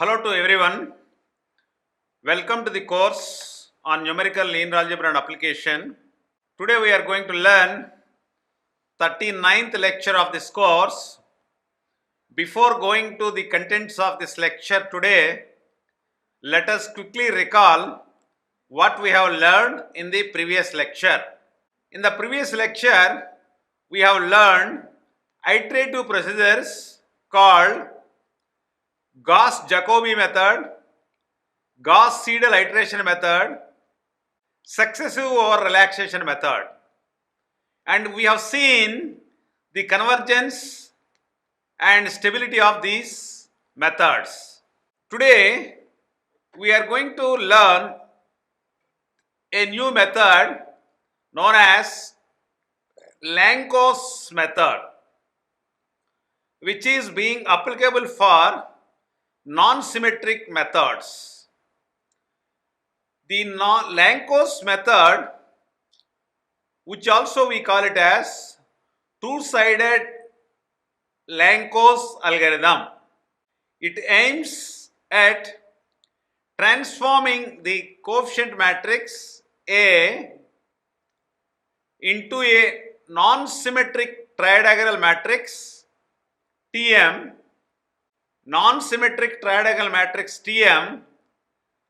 Hello to everyone. Welcome to the course on Numerical Linear Algebra and Application. Today we are going to learn 39th lecture of this course. Before going to the contents of this lecture today, let us quickly recall what we have learned in the previous lecture. In the previous lecture, we have learned iterative procedures called Gauss-Jacobi method, Gauss-Seidel iteration method, successive over relaxation method, and we have seen the convergence and stability of these methods. Today we are going to learn a new method known as Langkos method, which is being applicable for non-symmetric methods. The Langkos method, which also we call it as two-sided Langkos algorithm, it aims at transforming the coefficient matrix A into a non-symmetric tridiagonal matrix Tm, non-symmetric tridiagonal matrix Tm,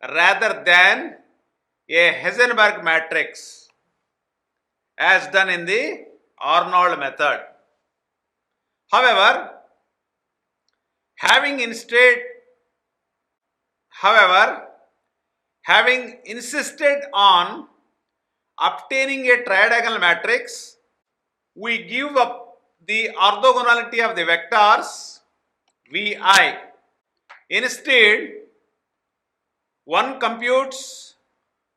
rather than a Heisenberg matrix as done in the Arnold method. However, having insisted on obtaining a tridiagonal matrix, we give up the orthogonality of the vectors Vi. Instead, one computes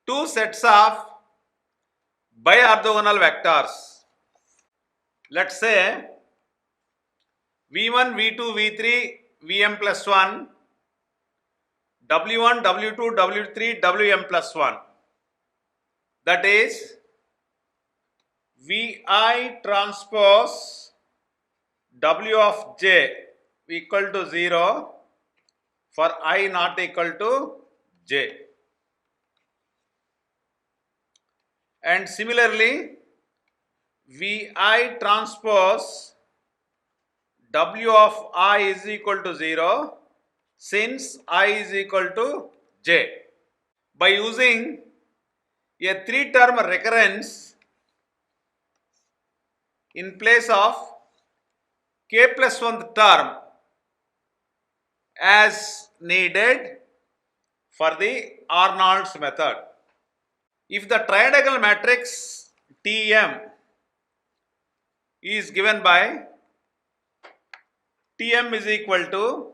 two sets of bi-orthogonal vectors. Let's say V1, V2, V3, Vm plus 1, W1, W2, W3, Wm plus 1. That is Vi transpose W of j equal to 0 for I not equal to j. And similarly, Vi transpose W of I is equal to 0 since I is equal to j. By using a three-term recurrence in place of k plus 1th term as needed for the Arnold's method. If the tridiagonal matrix Tm is given by Tm is equal to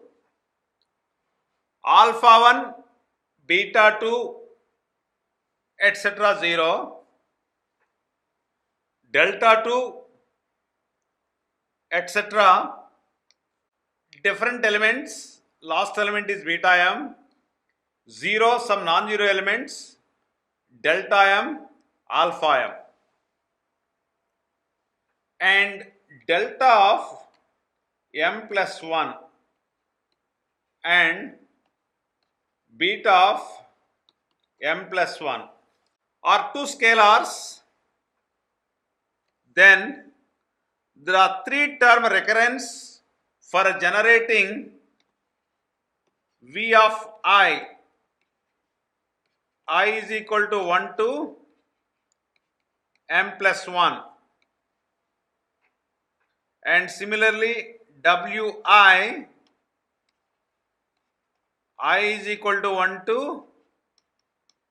alpha 1, beta 2, etc. 0, delta 2, etc. different elements, last element is beta m, 0 some non-zero elements, delta m, alpha m, and delta of m plus 1 and beta of m plus 1 are two scalars, then there are three-term recurrence for generating V of I is equal to 1 to m plus 1, and similarly Wi is equal to 1 to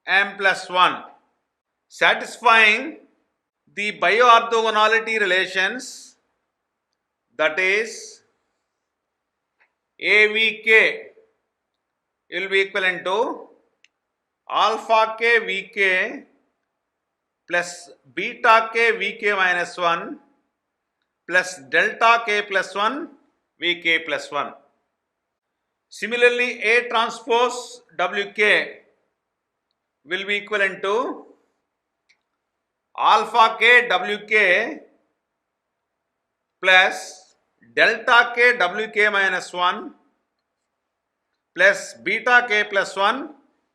m plus 1, satisfying the bioorthogonality relations, that is AVK will be equivalent to alpha k Vk plus beta k Vk minus 1 plus delta k plus 1 Vk plus 1. Similarly, A transpose Wk will be equivalent to alpha k Wk plus delta k Wk minus 1 plus beta k plus 1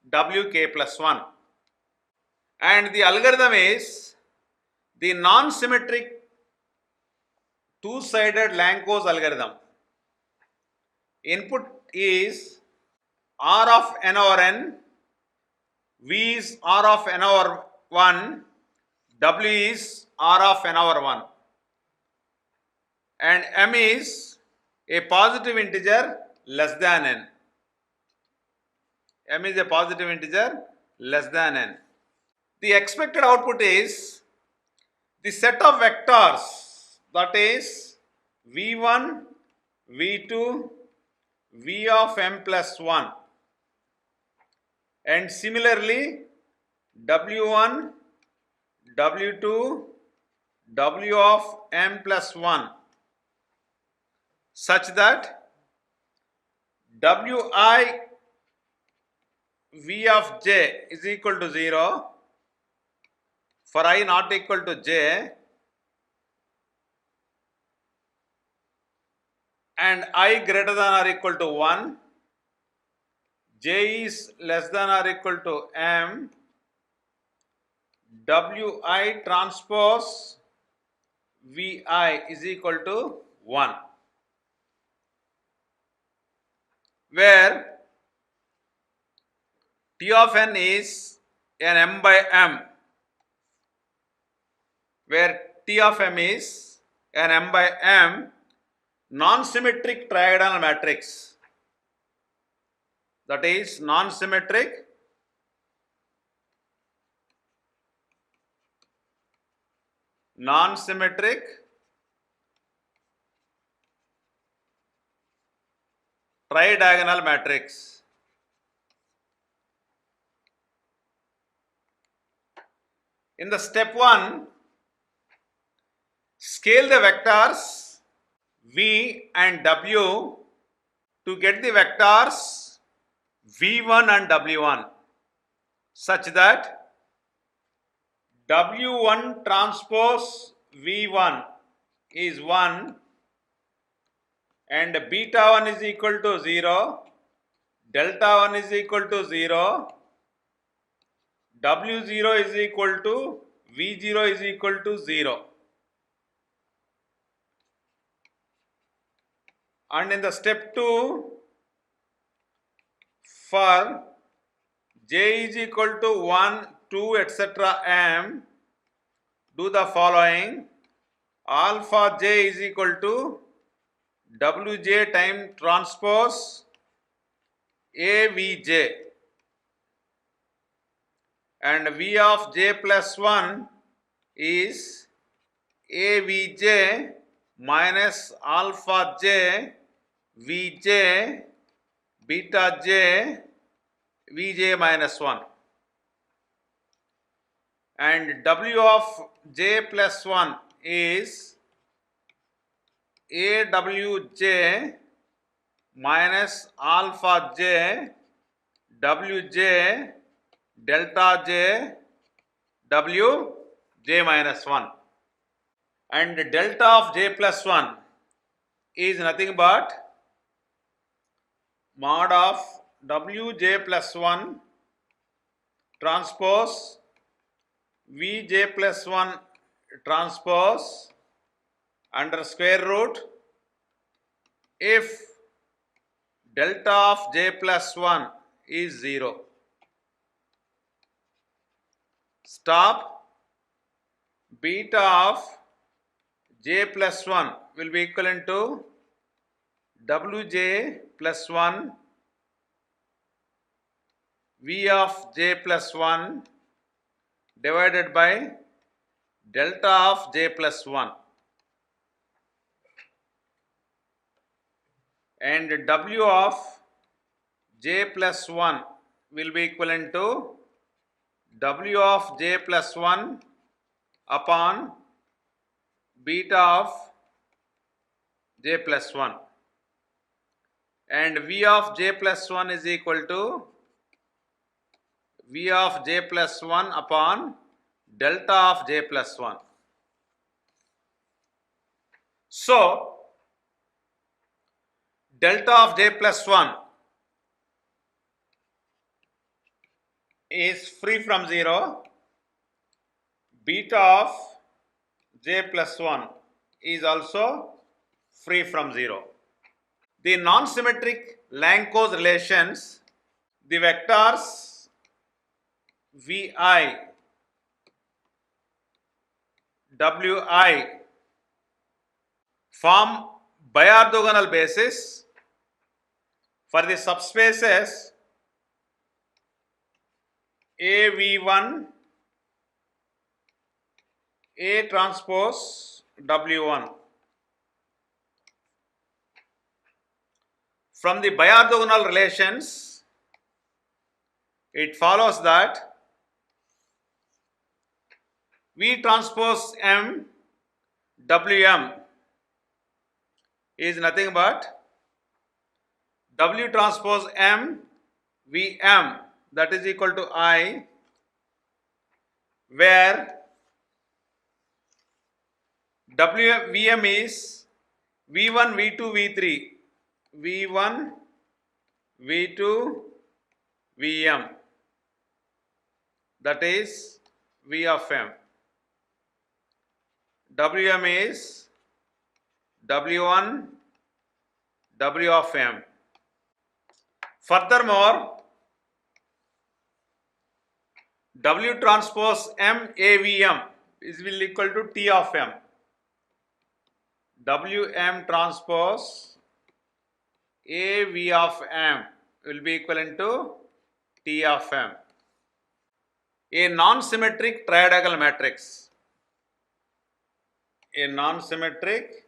wk plus 1. And the algorithm is the non-symmetric two-sided Langkos algorithm. Input is r of n over n, v is r of n over 1, w is r of n over 1, and m is a positive integer less than n. M is a positive integer less than n. The expected output is the set of vectors, that is v1, v2, v of m plus 1, and similarly w1, w2, w of m plus 1, such that wi v of j is equal to 0 for I not equal to j, and I greater than or equal to 1, j is less than or equal to m, wi transpose vi is equal to 1, where T of n is an m by m, where T of m is an m by m non-symmetric trigonal matrix, that is non-symmetric tridiagonal matrix. In the step 1, scale the vectors v and w to get the vectors v1 and w1, such that w1 transpose v1 is 1 and beta 1 is equal to 0, delta 1 is equal to 0, w0 is equal to v0 is equal to 0. And in the step 2, for j is equal to 1, 2, etc. m, do the following: alpha j is equal to wj time transpose avj, and v of j plus 1 is avj minus alpha j vj beta j vj minus 1, and w of j plus 1 is awj minus alpha j wj delta j wj minus 1, and delta of j plus 1 is nothing but mod of wj plus 1 transpose vj plus 1 transpose under square root if delta of j plus 1 is 0. Stop. Beta of j plus 1 will be equivalent to wj plus 1 v of j plus 1 divided by delta of j plus 1, and w of j plus 1 will be equivalent to w of j plus 1 upon beta of j plus 1, and v of j plus 1 is equal to v of j plus 1 upon delta of j plus 1. So delta of j plus 1 is free from 0, beta of j plus 1 is also free from 0. The non-symmetric Langkos relations, the vectors vi, wi form biorthogonal basis for the subspaces AV1, A transpose W1. From the biorthogonal relations, it follows that V transpose M Wm is nothing but W transpose M Vm, that is equal to I, where Vm is V1, V2, V3, V1, V2, Vm, that is V of M. Wm is W1, W of M. Furthermore, W transpose M AVM will equal to T of M. Wm transpose AV of M will be equivalent to T of M. A non-symmetric triadiagonal matrix. A non-symmetric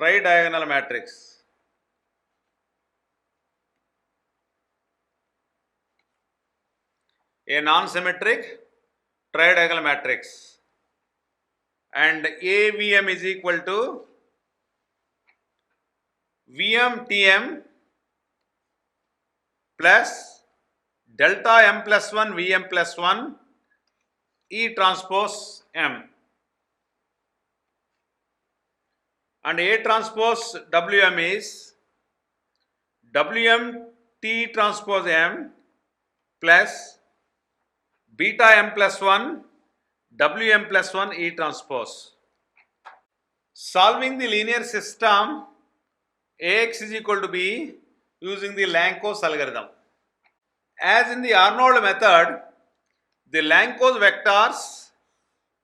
tridiagonal matrix. A non-symmetric tridiagonal matrix, and AVM is equal to VM TM plus delta M plus 1 VM plus 1 E transpose M, and A transpose Wm is Wm T transpose M plus beta M plus 1 Wm plus 1 E transpose. Solving the linear system Ax is equal to B using the Langkos algorithm. As in the Arnold method, the Langkos vectors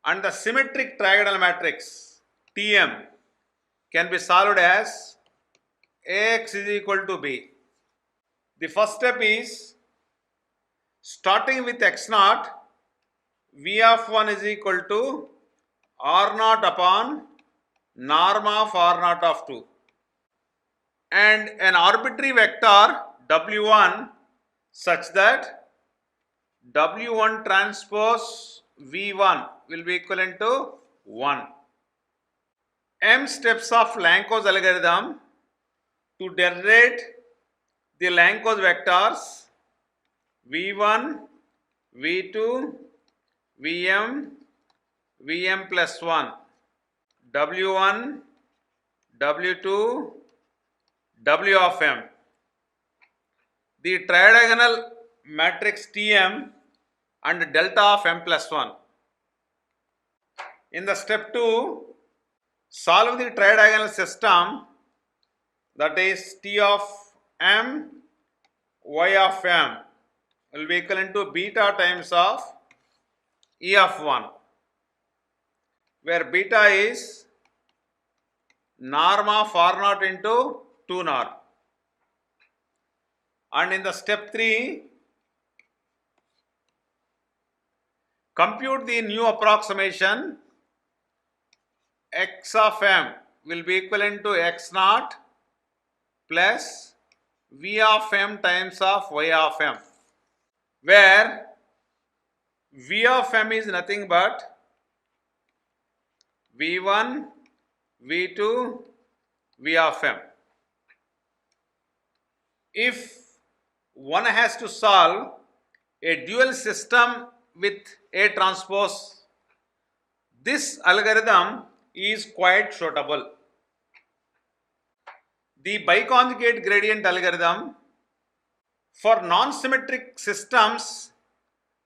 and the symmetric trigonal matrix Tm can be solved as Ax is equal to B. The first step is starting with x0, V of 1 is equal to R0 upon norm of R0 of 2, and an arbitrary vector W1 such that W1 transpose V1 will be equivalent to 1. M steps of Langkos algorithm to generate the Langkos vectors V1, V2, Vm, Vm plus 1, W1, W2, W of M. The tridiagonal matrix Tm and delta of M plus 1. In the step 2, solve the tridiagonal system, that is T of M, Y of M will be equivalent to beta times of E of 1, where beta is norm of R0 into 2 norm. And in the step 3, compute the new approximation x of M will be equivalent to x0 plus V of M times of Y of M, where V of M is nothing but V1, V2, V of M. If one has to solve a dual system with A transpose, this algorithm is quite suitable. The biconjugate gradient algorithm for non-symmetric systems,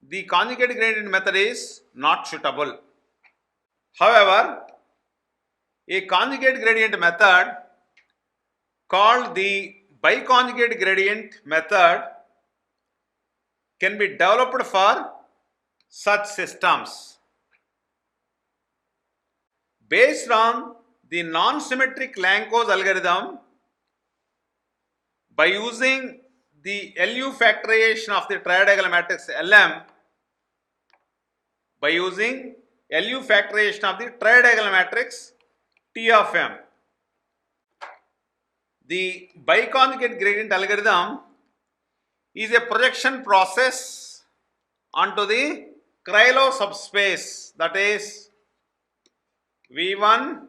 the conjugate gradient method is not suitable. However, a conjugate gradient method called the biconjugate gradient method can be developed for such systems. Based on the non-symmetric Langkos algorithm, by using the LU factorization of the triadiagonal matrix LM, by using LU factorization of the triadiagonal matrix T of M, the biconjugate gradient algorithm is a projection process onto the Krylov subspace, that is V1,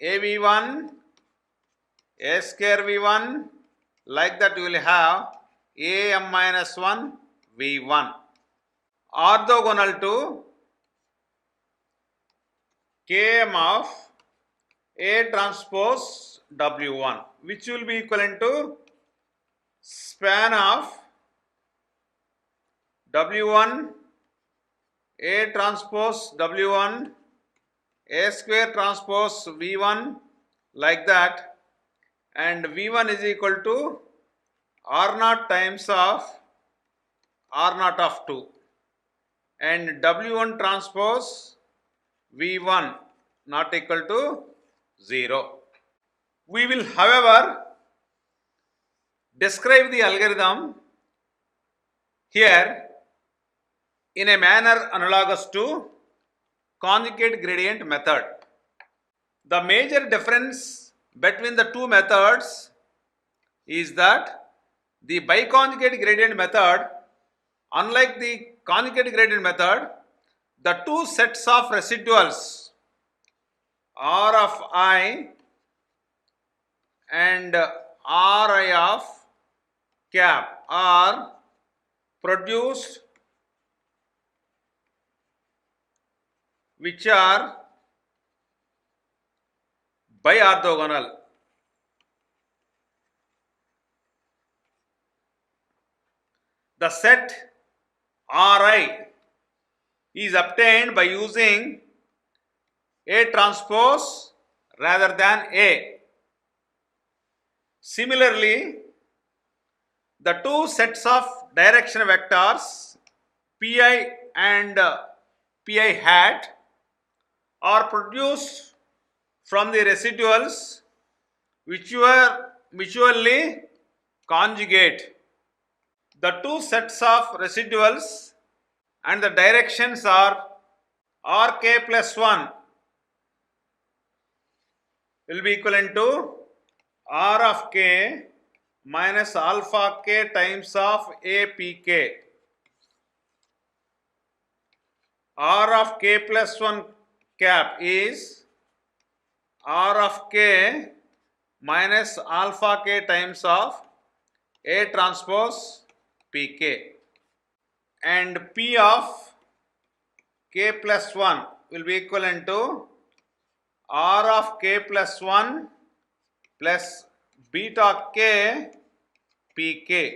AV1, A square V1, like that you will have AM minus 1 V1 orthogonal to Km of A transpose W1, which will be equivalent to span of W1 A transpose W1 A square transpose V1, like that, and V1 is equal to R0 times of R0 of 2 and W1 transpose V1 not equal to 0. We will, however, describe the algorithm here in a manner analogous to conjugate gradient method. The major difference between the two methods is that the biconjugate gradient method, unlike the conjugate gradient method, the two sets of residuals R of I and Ri of cap are produced, which are bi-orthogonal. The set Ri is obtained by using A transpose rather than A. Similarly, the two sets of direction vectors Pi and Pi hat are produced from the residuals which were mutually conjugate. The two sets of residuals and the directions are Rk plus 1 will be equivalent to R of k minus alpha k times of APK. R of k plus 1 cap is R of k minus alpha k times of A transpose Pk, and P of k plus 1 will be equivalent to R of k plus 1 plus beta k Pk,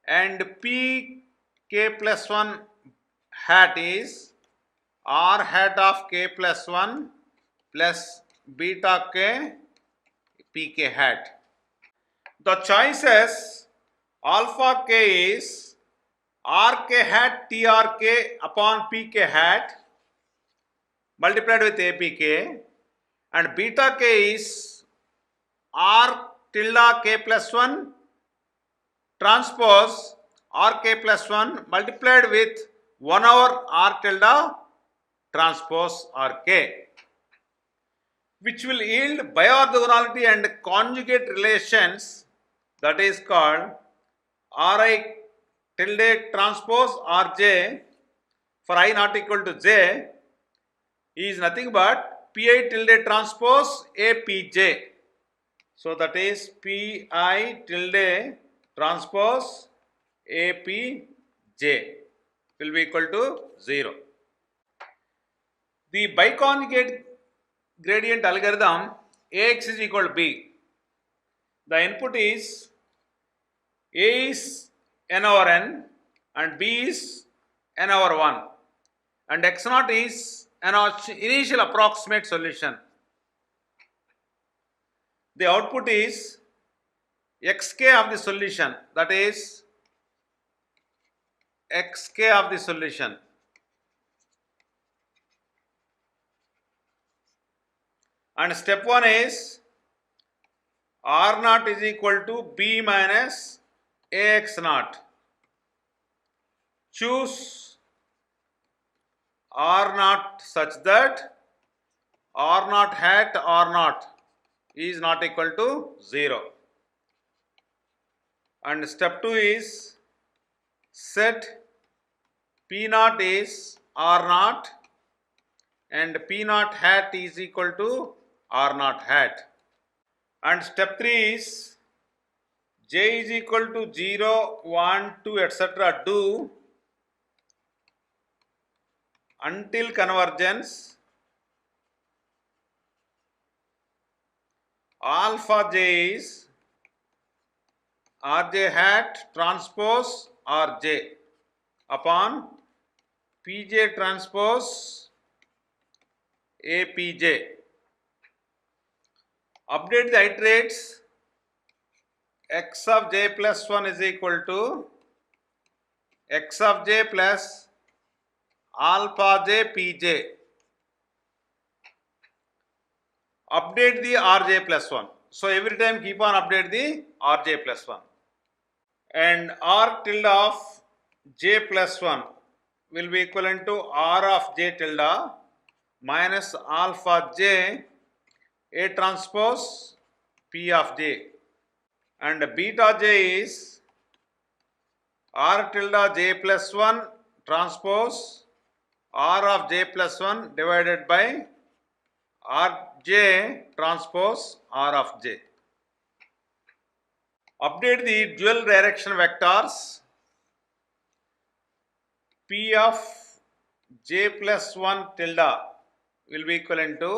and Pk plus 1 hat is R hat of k plus 1 plus beta k Pk hat. The choices alpha k is Rk hat Trk upon Pk hat multiplied with Apk, and beta k is R tilde k plus 1 transpose Rk plus 1 multiplied with 1 over R tilde transpose Rk, which will yield biorthogonality and conjugate relations, that is called Ri tilde transpose Rj for I not equal to j is nothing but Pi tilde transpose Apj. So that is Pi tilde transpose Apj will be equal to 0. The biconjugate gradient algorithm, Ax is equal to B. The input is A is n over n and B is n over 1 and x naught is an initial approximate solution. The output is xk of the solution, that is xk of the solution. And step 1 is R naught is equal to B minus Ax naught. Choose R naught such that R naught hat R naught is not equal to 0. And step 2 is set P naught is R naught and P naught hat is equal to R naught hat. And step 3 is J is equal to 0, 1, 2, etc. do until convergence alpha j is Rj hat transpose Rj upon Pj transpose Apj. Update the iterates. X of j plus 1 is equal to x of j plus alpha j pj. Update the rj plus 1. So every time keep on update the rj plus 1. And r tilde of j plus 1 will be equivalent to r of j tilde minus alpha j A transpose P of j. And beta j is r tilde j plus 1 transpose r of j plus 1 divided by rj transpose r of j. Update the dual direction vectors. P of j plus 1 tilde will be equivalent to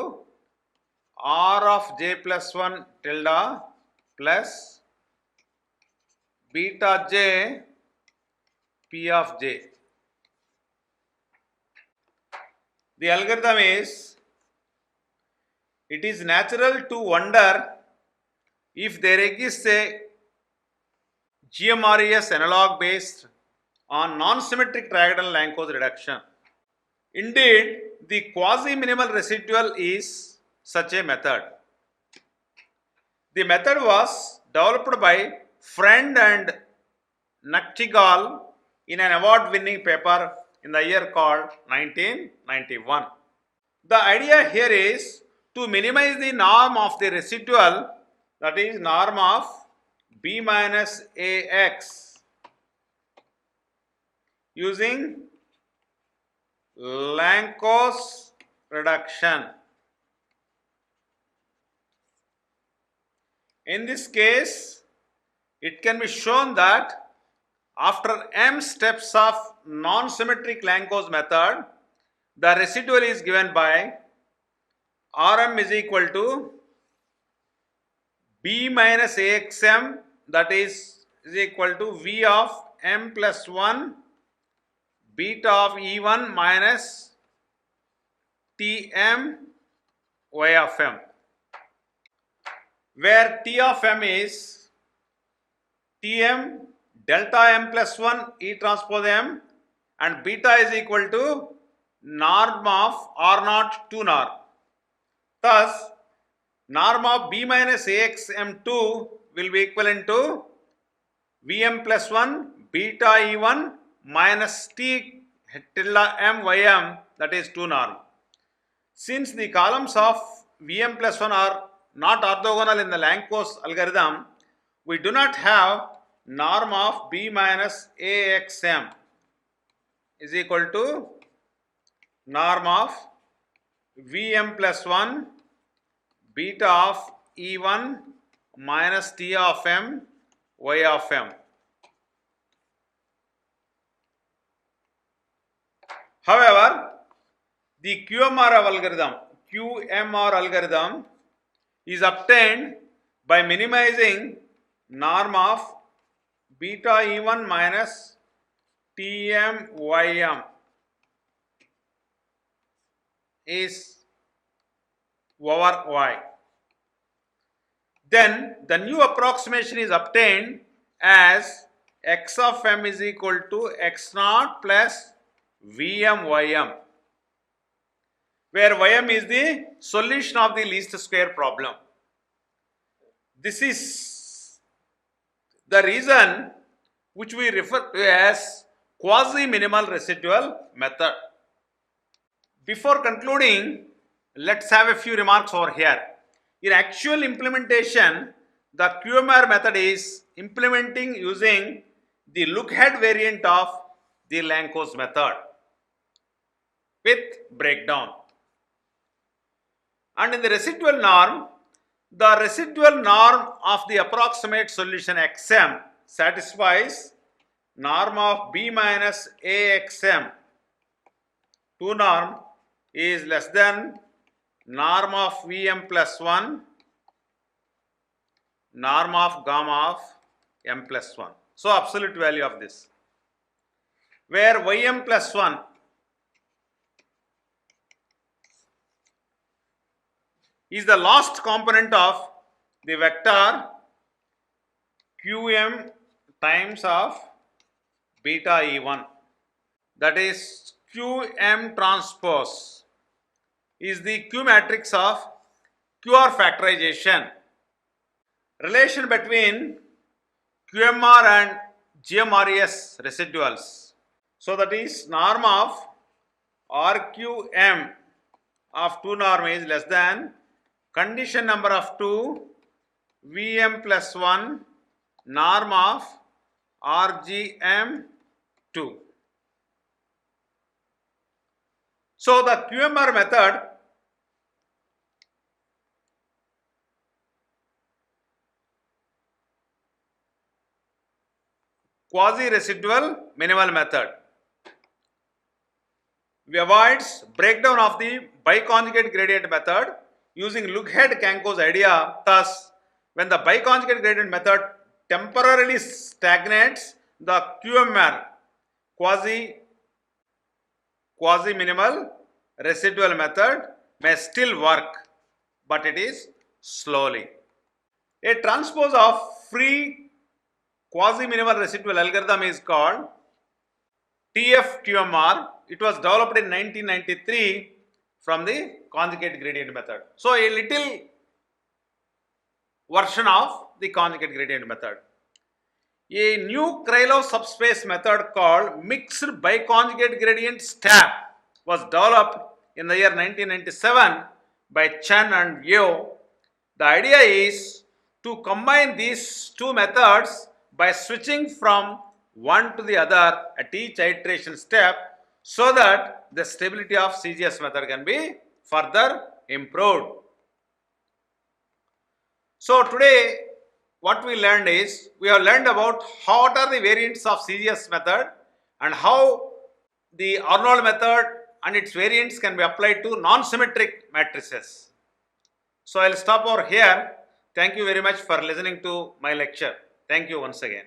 r of j plus 1 tilde plus beta j P of j. The algorithm is, it is natural to wonder if there exists a GMRES analog based on non-symmetric triagonal Langkos reduction. Indeed, the quasi-minimal residual is such a method. The method was developed by Friend and Nachtigal in an award-winning paper in the year called 1991. The idea here is to minimize the norm of the residual, that is norm of B minus AX, using Langkos reduction. In this case, it can be shown that after m steps of non-symmetric Langkos method, the residual is given by Rm is equal to B minus AXM, that is equal to V of m plus 1 beta of E1 minus Tm y of m, where T of m is Tm delta m plus 1 E transpose m and beta is equal to norm of R naught to norm. Thus, norm of B minus AXM2 will be equivalent to Vm plus 1 beta E1 minus T tilde m ym, that is 2 norm. Since the columns of Vm plus 1 are not orthogonal in the Langkos algorithm, we do not have norm of B minus AXM is equal to norm of Vm plus 1 beta of E1 minus T of m y of m. However, the QMRF algorithm, QMR algorithm is obtained by minimizing norm of beta E1 minus TMYM is over Y. Then the new approximation is obtained as x of m is equal to x naught plus VMYM, where Ym is the solution of the least square problem. This is the reason which we refer to as quasi-minimal residual method. Before concluding, let's have a few remarks over here. In actual implementation, the QMR method is implementing using the look-ahead variant of the Langkos method with breakdown. And in the residual norm of the approximate solution xm satisfies norm of b minus axm. 2 norm is less than norm of Vm plus 1, norm of gamma of m plus 1. So absolute value of this, where Ym plus 1 is the last component of the vector Qm times of beta E1, that is Qm transpose is the Q matrix of QR factorization. Relation between QMR and GMRS residuals. So that is norm of RQM of 2 norm is less than condition number of 2 Vm plus 1 norm of RGM 2. So the QMR method quasi-residual minimal method. We avoids breakdown of the biconjugate gradient method using look-ahead Langkos idea. Thus, when the biconjugate gradient method temporarily stagnates, the QMR quasi-minimal residual method may still work, but it is slowly. A transpose of free quasi-minimal residual algorithm is called TF-QMR. It was developed in 1993 from the conjugate gradient method. So a little version of the conjugate gradient method. A new Krylov subspace method called mixed biconjugate gradient STAB was developed in the year 1997 by Chen and Yeo. The idea is to combine these two methods by switching from one to the other at each iteration step, so that the stability of CGS method can be further improved. So today what we learned is, we have learned about what are the variants of CGS method and how the Arnold method and its variants can be applied to non-symmetric matrices. So I will stop over here. Thank you very much for listening to my lecture. Thank you once again.